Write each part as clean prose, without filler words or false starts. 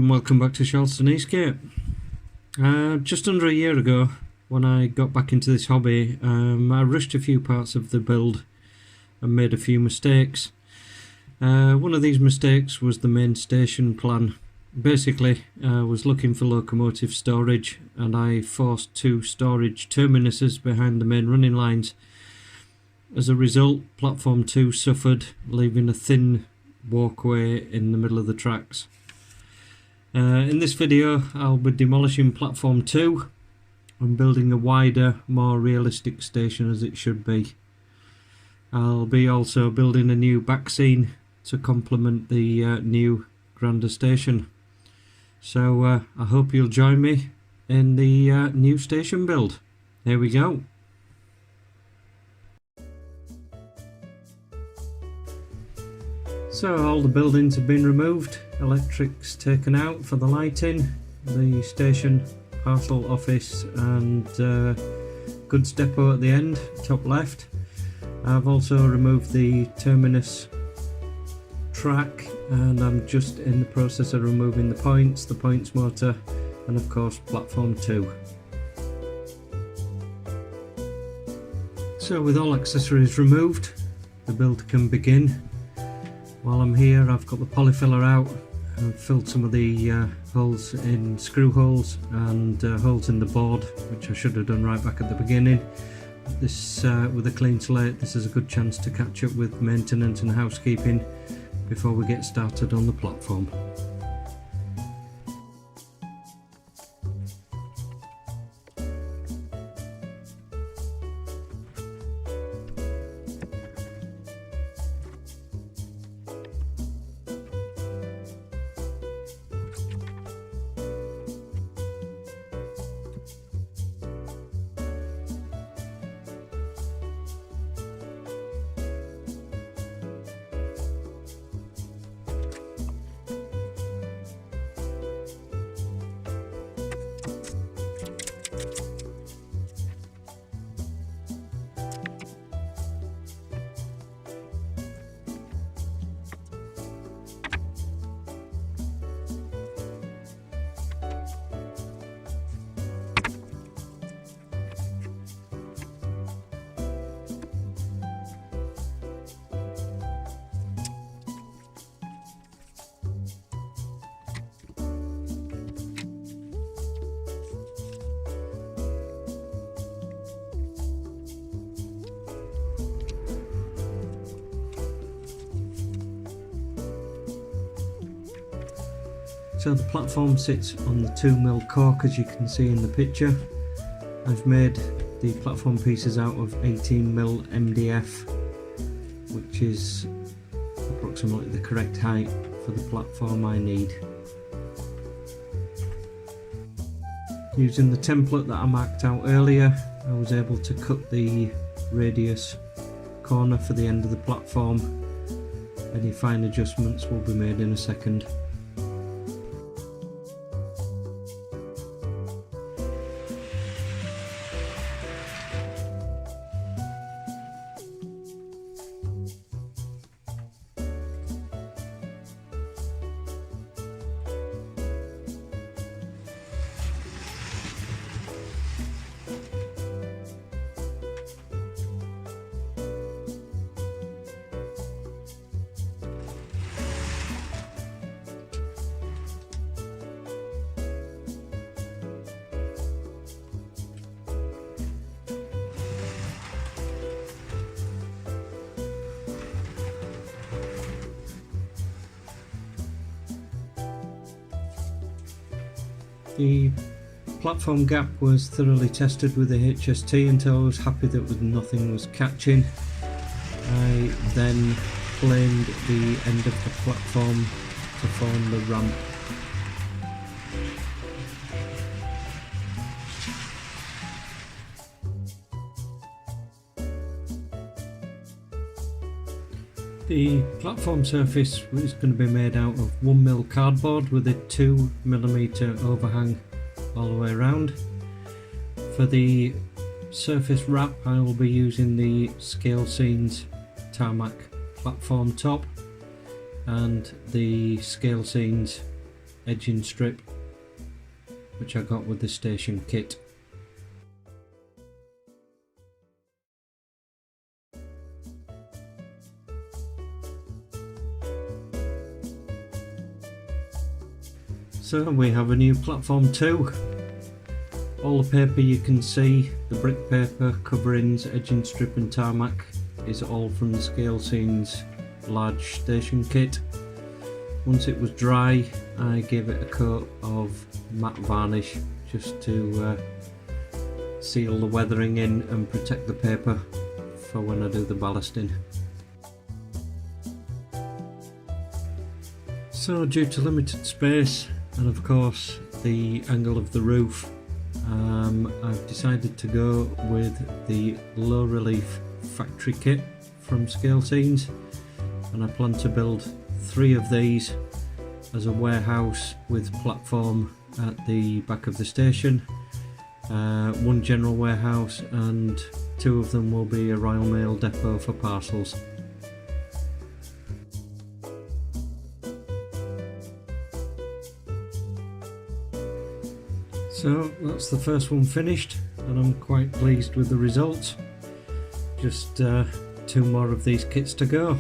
and welcome back to Sharlston Eastgate. Just under a year ago, when I got back into this hobby, I rushed a few parts of the build and made a few mistakes. One of these mistakes was the main station plan. Basically, I was looking for locomotive storage and I forced two storage terminuses behind the main running lines. As a result, platform 2 suffered, leaving a thin walkway in the middle of the tracks. In this video I'll be demolishing platform 2 and building a wider, more realistic station as it should be. I'll be also building a new backscene to complement the new grander station. So I hope you'll join me in the new station build. Here we go. So all the buildings have been removed, electrics taken out for the lighting, the station, parcel office and goods depot at the end, top left. I've also removed the terminus track and I'm just in the process of removing the points motor and of course platform 2. So with all accessories removed, the build can begin. While I'm here, I've got the polyfiller out and filled some of the holes in screw holes and holes in the board, which I should have done right back at the beginning. This with a clean slate, this is a good chance to catch up with maintenance and housekeeping before we get started on the platform. So the platform sits on the 2mm cork, as you can see in the picture. I've made the platform pieces out of 18mm MDF, which is approximately the correct height for the platform I need. Using the template that I marked out earlier, I was able to cut the radius corner for the end of the platform. Any fine adjustments will be made in a second. The platform gap was thoroughly tested with the HST until I was happy that nothing was catching. I then planed the end of the platform to form the ramp. The platform surface is going to be made out of 1mm cardboard with a 2mm overhang all the way around. For the surface wrap I will be using the Scalescenes tarmac platform top and the Scalescenes edging strip, which I got with the station kit. So we have a new platform 2. All the paper you can see, the brick paper, coverings, edging strip and tarmac, is all from the Scalescenes large station kit. Once it was dry, I gave it a coat of matte varnish just to seal the weathering in and protect the paper for when I do the ballasting. So due to limited space and of course the angle of the roof, I've decided to go with the low relief factory kit from Scalescenes, and I plan to build 3 of these as a warehouse with platform at the back of the station, 1 general warehouse, and 2 of them will be a Royal Mail depot for parcels. So that's the first one finished, and I'm quite pleased with the results. Just 2 more of these kits to go.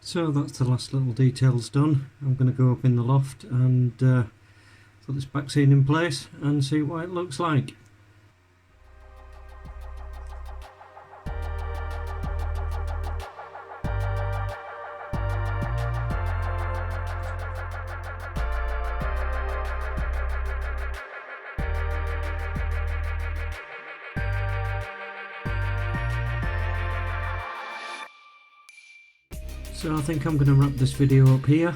So that's the last little details done. I'm going to go up in the loft and put this back scene in place and see what it looks like. So I think I'm going to wrap this video up here.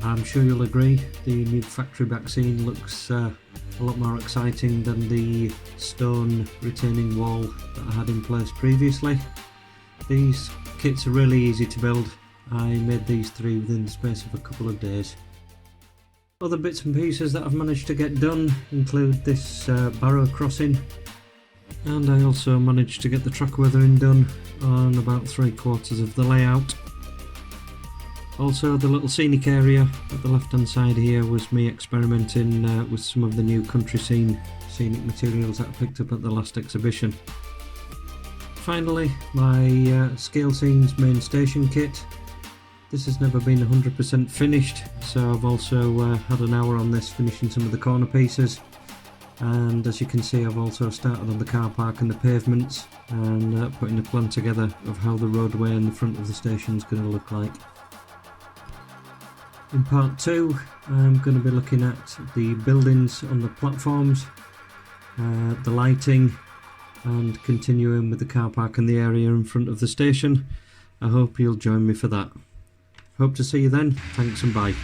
I'm sure you'll agree the new factory back scene looks a lot more exciting than the stone retaining wall that I had in place previously. These kits are really easy to build. I made these three within the space of a couple of days. Other bits and pieces that I've managed to get done include this barrow crossing, and I also managed to get the track weathering done on about 3/4 of the layout. Also, the little scenic area at the left hand side here was me experimenting with some of the new country scenic materials that I picked up at the last exhibition. Finally, my Scalescenes main station kit. This has never been 100% finished, so I've also had an hour on this finishing some of the corner pieces. And as you can see, I've also started on the car park and the pavements and putting a plan together of how the roadway in the front of the station is going to look like. In part 2, I'm going to be looking at the buildings on the platforms, the lighting, and continuing with the car park and the area in front of the station. I hope you'll join me for that. Hope to see you then. Thanks and bye.